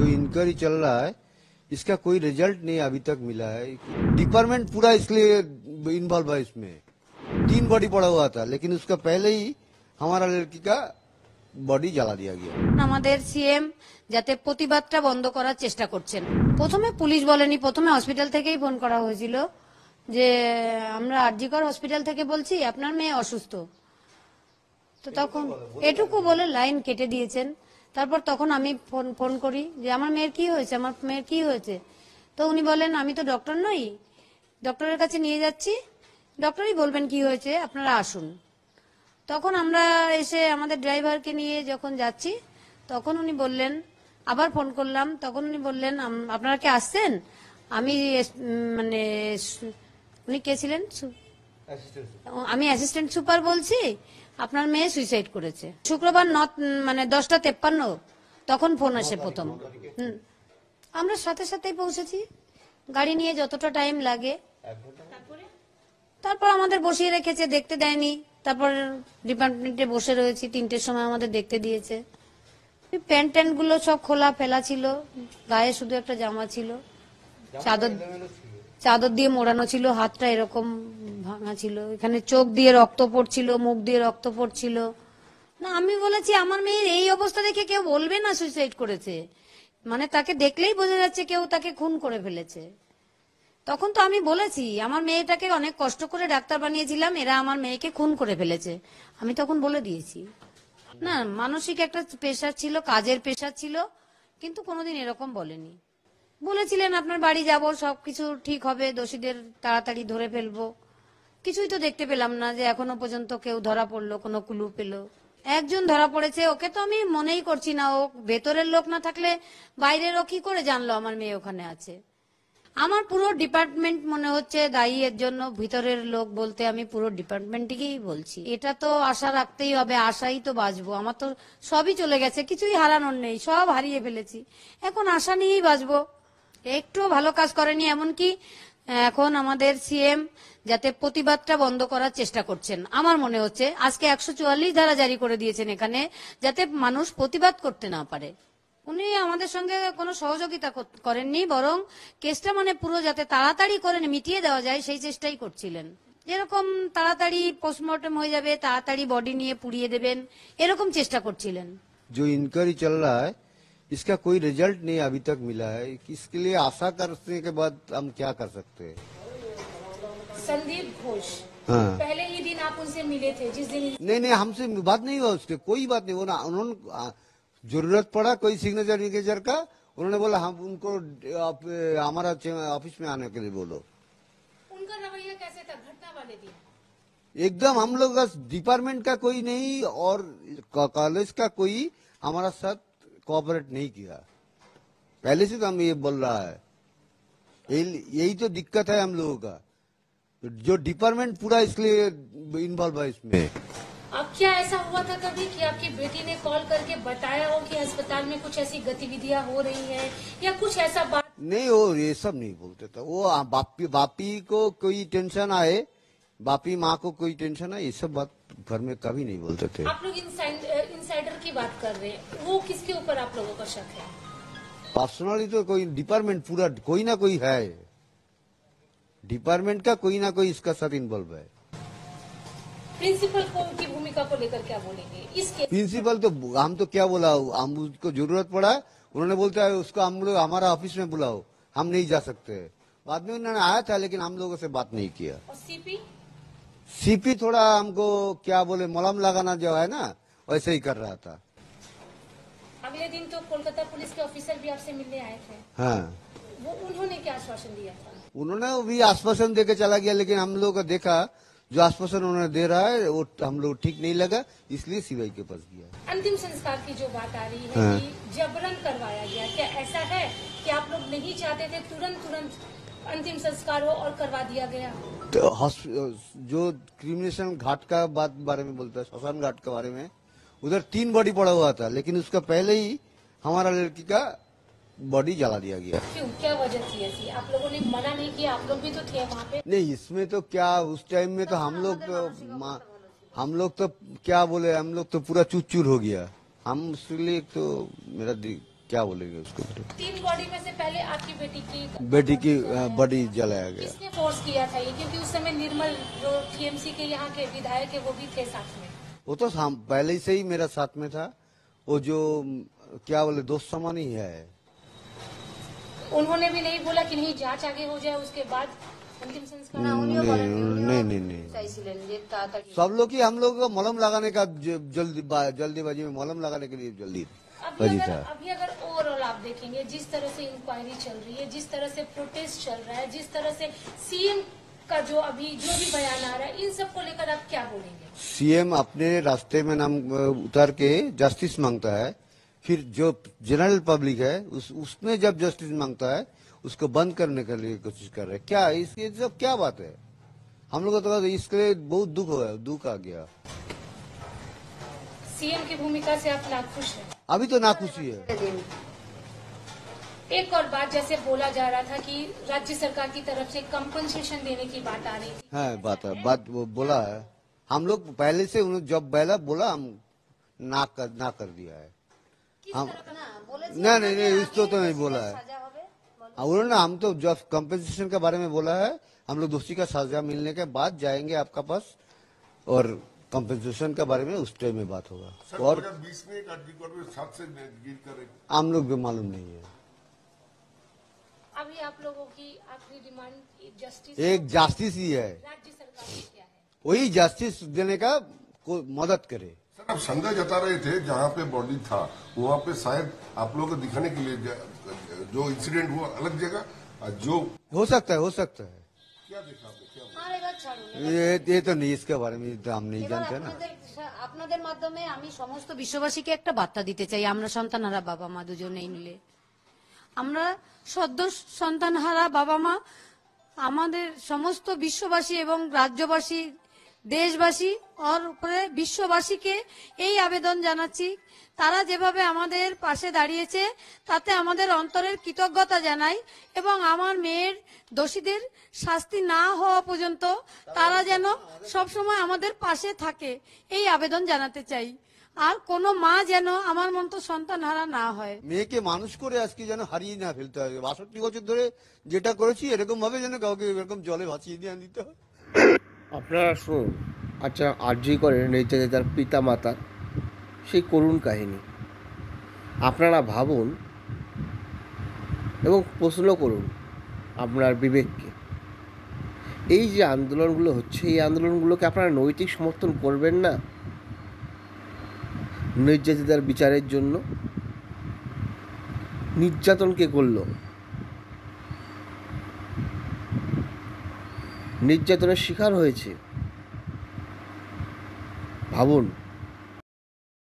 जो इंक्वायरी चल रहा है इसका कोई रिजल्ट नहीं अभी तक मिला है। डिपार्टमेंट पूरा इसलिए इन्वॉल्व है इसमें। 3 बॉडी पड़ा हुआ था लेकिन उसका पहले ही हमारा लड़की का বডি জ্বালা দিয়া গিয়া। আমাদের সিএম যাতে প্রতিবাদটা বন্ধ করার চেষ্টা করছেন। প্রথমে পুলিশ বলেনি, প্রথমে হসপিটাল থেকেই ফোন করা হয়েছিল যে আমরা আরজিকর হসপিটাল থেকে বলছি আপনার মেয়ে অসুস্থ। তো তখন এটুকু বলে লাইন কেটে দিয়েছেন। তারপর তখন আমি ফোন করি যে আমার মেয়ের কি হয়েছে, আমার মেয়ের কি হয়েছে। তো উনি বলেন আমি তো ডক্টর নই, ডক্টরের কাছে নিয়ে যাচ্ছি, ডক্টরই বলবেন কি হয়েছে, আপনারা আসুন। তখন আমরা এসে আমাদের ড্রাইভারকে নিয়ে যখন যাচ্ছি তখন উনি বললেন, আবার ফোন করলাম, তখন উনি বললেন আপনারা কি আসছেন, আমি মানে উনি কে ছিলেন, আমি অ্যাসিস্ট্যান্ট সুপার বলছি, আপনার মেয়ে সুইসাইড করেছে। শুক্রবার 10:53 তখন ফোন আসে প্রথম। আমরা সাথে সাথেই পৌঁছেছি, গাড়ি নিয়ে যতটা টাইম লাগে। তারপর আমাদের বসিয়ে রেখেছে, দেখতে দেয়নি। তারপর ডিপার্টমেন্টে বসে রয়েছি, 3টের সময় আমাদের দেখতে দিয়েছে। প্যান্ট ট্যান্ট গুলো সব খোলা ফেলা ছিল, গায়ে শুধু একটা জামা ছিল, চাদর দিয়ে মোড়ানো ছিল, হাতটা এরকম ভাঙা ছিল, এখানে চোখ দিয়ে রক্ত পড়ছিল, মুখ দিয়ে রক্ত পড়ছিল। না আমি বলেছি আমার মেয়ের এই অবস্থা দেখে কেউ বলবে না সুইসাইড করেছে, মানে তাকে দেখলেই বোঝা যাচ্ছে কেউ তাকে খুন করে ফেলেছে। তখন তো আমি বলেছি আমার মেয়েটাকে অনেক কষ্ট করে ডাক্তার বানিয়েছিলাম, এরা আমার মেয়েকে খুন করে ফেলেছে, আমি তখন বলে দিয়েছি। না মানসিক একটা প্রেশার ছিল, কাজের প্রেশার ছিল, কিন্তু কোনোদিন এরকম বলেনি। বলেছিলেন আপনার বাড়ি যাব, সবকিছু ঠিক হবে, দোষীদের তাড়াতাড়ি ধরে ফেলবো। কিছুই তো দেখতে পেলাম না যে এখনো পর্যন্ত কেউ ধরা পড়লো, কোনো ক্লু পেলো। একজন ধরা পড়েছে, ওকে তো আমি মনেই করছি না, ও ভেতরের লোক না থাকলে বাইরের ও কি করে জানলো আমার মেয়ে ওখানে আছে। আমার পুরো ডিপার্টমেন্ট মনে হচ্ছে দায়ী এর জন্য, ভিতরের লোক বলতে আমি পুরো ডিপার্টমেন্টকেই বলছি। এটা তো আশা রাখতেই হবে, আশাই তো বাঁচবো। আমার তো সবই চলে গেছে, কিছুই হারানোর নেই, সব হারিয়ে ফেলেছি, এখন আশা নিয়েই বাঁচবো। একটু ভালো কাজ করেনি, এমনকি এখন আমাদের সিএম যাতে প্রতিবাদটা বন্ধ করার চেষ্টা করছেন। আমার মনে হচ্ছে আজকে 144 ধারা জারি করে দিয়েছেন এখানে, যাতে মানুষ প্রতিবাদ করতে না পারে। উনি আমাদের সঙ্গে কোনো সহযোগিতা করেননি, বরং কেসটা পুরো যাতে তাড়াতাড়ি করে মিটিয়ে দেওয়া যায় সেই চেষ্টাই করছিলেন। যেরকম তাড়াতাড়ি পোস্টমর্টম হয়ে যাবে, তাড়াতাড়ি বডি নিয়ে পুড়িয়ে দেবেন, এরকম চেষ্টা করছিলেন। जो इंक्वायरी चल रहा है इसका कोई रिजल्ट नहीं अभी तक मिला है, इसके लिए आशा करने के बाद हम क्या कर सकते हैं। संदीप घोष, हाँ, पहले ही दिन आप उनसे मिले थे, जिस दिन नहीं हमसे बात नहीं हुआ, उसके कोई बात नहीं। उन्होंने जरूरत पड़ा कोई सिग्नेचर विग्नेचर का, उन्होंने बोला हम उनको हमारा ऑफिस में आने के लिए बोलो। उनका रवैया कैसे था घटना वाले दिन? एकदम हम लोग का डिपार्टमेंट का कोई नहीं और कॉलेज का कोई हमारा साथ कोऑपरेट नहीं किया, पहले से तो हम ये बोल रहा है। यही तो दिक्कत है हम लोगों का, जो डिपार्टमेंट पूरा इसलिए इन्वॉल्व है इसमें। अब क्या ऐसा हुआ था कभी कि आपकी बेटी ने कॉल करके बताया हो कि अस्पताल में कुछ ऐसी गतिविधियां हो रही हैं या कुछ ऐसा बात? नहीं, वो ये सब नहीं बोलते थे। वो बापी को कोई टेंशन आए, बापी माँ को कोई टेंशन आए, ये सब बात घर में कभी नहीं बोलते थे। आप लोग इनसाइडर की बात कर रहे हैं, वो किसके ऊपर आप लोगों का शक है? पर्सनली तो कोई डिपार्टमेंट पूरा कोई ना कोई है, डिपार्टमेंट का कोई ना कोई इसका साथ इन्वॉल्व है। प्रिंसिपल को की भूमिका को लेकर क्या बोलेंगे इसके? प्रिंसिपल तो हम तो क्या बोला, हम उसको जरूरत पड़ा, उन्होंने बोलता है उसको हम लोग हमारा ऑफिस में बुलाओ, हम नहीं जा सकते। बाद में उन्होंने आया था लेकिन हम लोगों से बात नहीं किया। और सीपी थोड़ा हमको क्या बोले मलहम लगाना जो है ना, वैसे ही कर रहा था। अगले दिन तो कोलकाता पुलिस के ऑफिसर भी आपसे मिलने आए थे। हाँ, वो उन्होंने क्या आश्वासन दिया था? उन्होंने भी आश्वासन देके चला गया, लेकिन हम लोग को देखा जो आश्वासन उन्होंने दे रहा है वो हम लोग ठीक नहीं लगा, इसलिए सीबीआई के पास गया। अंतिम संस्कार की जो बात आ रही है हाँ। कि जबरन करवाया गया, क्या ऐसा है कि आप लोग नहीं चाहते थे तुरंत अंतिम संस्कार हो और करवा दिया गया? तो जो क्रिमिनेशन घाट का बारे में बोलता है, श्मशान घाट के बारे में, उधर 3 बॉडी पड़ा हुआ था लेकिन उसका पहले ही हमारा लड़की का बॉडी जला दिया गया। क्यों, क्या वजह थी ऐसी? आप लोगों ने मना नहीं किया, आप लोग भी तो थे वहाँ पे। नहीं, इसमें तो क्या उस टाइम में तो हम लोग तो क्या बोले, हम लोग तो पूरा चूर चूर हो गया। हम उसके लिए तो मेरा क्या बोलेंगे उसको। 3 बॉडी में से पहले आपकी बेटी की बॉडी जलाया गया। किसने फोर्स किया था ये? क्योंकि उस समय निर्मल जो टीएमसी के यहाँ के विधायक है वो भी थे साथ में। वो तो पहले से ही मेरा साथ में था। वो जो क्या बोले दोस्त समान ही है। उन्होंने भी नहीं बोला कि नहीं जांच आगे हो जाए उसके बाद अंतिम संस्कार? नहीं सब लोग ही हम लोग को मलहम लगाने का जल्दीबाजी में मलहम लगाने के लिए जल्दीबाजी था। अभी अगर ओवरऑल आप देखेंगे जिस तरह से इंक्वायरी चल रही है, जिस तरह से प्रोटेस्ट चल रहा है, जिस तरह से सीएम का जो भी बयान आ रहा है, इन सब को लेकर आप क्या बोलेंगे? सीएम अपने रास्ते में नाम उतर के जस्टिस मांगता है, फिर जो जनरल पब्लिक है उसमें जब जस्टिस मांगता है उसको बंद करने के लिए कोशिश कर रहे हैं। क्या इसके सब क्या बात है? हम लोग तो इसके लिए बहुत दुख आ गया। सीएम की भूमिका से आप नाखुश हैं? अभी तो नाखुशी है। एक और बात, जैसे बोला जा रहा था कि राज्य सरकार की तरफ से कंपनसेशन देने की बात आ रही थी। हाँ बात वो बोला है। हम लोग पहले से जब पहला बोला हम ना कर दिया है। हम नहीं इसको तो नहीं बोला है उन्होंने। हम तो जब कंपनसेशन के बारे में बोला है, हम लोग दोषी का सजा मिलने के बाद जाएंगे आपका पास और कंपनसेशन के बारे में उस टाइम में बात होगा। और 20 में एक आर्टिकल में 7 से गिर कर हम लोग को मालूम नहीं है। अभी आप लोगों की आखिरी डिमांड जस्टिस, एक जस्टिस ही है। राज्य सरकार की क्या है? वही जस्टिस देने का मदद करे। सर आप संदेह जता रहे थे जहाँ पे बॉडी था वहाँ पे शायद आप लोगों को दिखाने के लिए जो इंसिडेंट हुआ अलग जगह जो हो सकता है क्या देखा आपने? क्या ये तो नहीं, इसके बारे में तो हम नहीं जानते ना। আপনাদের মাধ্যমে আমি সমস্ত বিশ্ববাসীকে একটা বার্তা দিতে চাই। আমরা সন্তানহারা বাবা মা দুজনেই মিলে, আমরা সদ্য সন্তানহারা বাবা মা, আমাদের সমস্ত বিশ্ববাসী এবং রাজ্যবাসী, দেশবাসী আর উপরে বিশ্ববাসীকে এই আবেদন জানাচ্ছি, তারা যেভাবে আমাদের পাশে দাঁড়িয়েছে তাতে আমাদের অন্তরের কৃতজ্ঞতা জানাই এবং আমার মেয়ের দোষীদের শাস্তি না হওয়া পর্যন্ত তারা যেন সবসময় আমাদের পাশে থাকে এই আবেদন জানাতে চাই। আর কোনো মা যেন আমার মতো সন্তান হারা না হয়। মেয়েকে মানুষ করে আজকে যেন হারিয়ে না ফেলতে হয়। 62 বছর ধরে যেটা করেছি এরকম ভাবে যেন কাউকে এরকম জলে ভাসিয়ে দিয়ে দিতে হয়। আপনারা শুনুন, আচ্ছা আরজি করে নির্যাতিতার পিতা মাতার সেই করুণ কাহিনী। আপনারা ভাবুন এবং প্রশ্ন করুন আপনার বিবেককে। এই যে আন্দোলনগুলো হচ্ছে, এই আন্দোলনগুলোকে আপনারা নৈতিক সমর্থন করবেন না নির্যাতিতার বিচারের জন্য? নির্যাতন কে করলো? নির্যাতনের শিকার হয়েছে। ভাবুন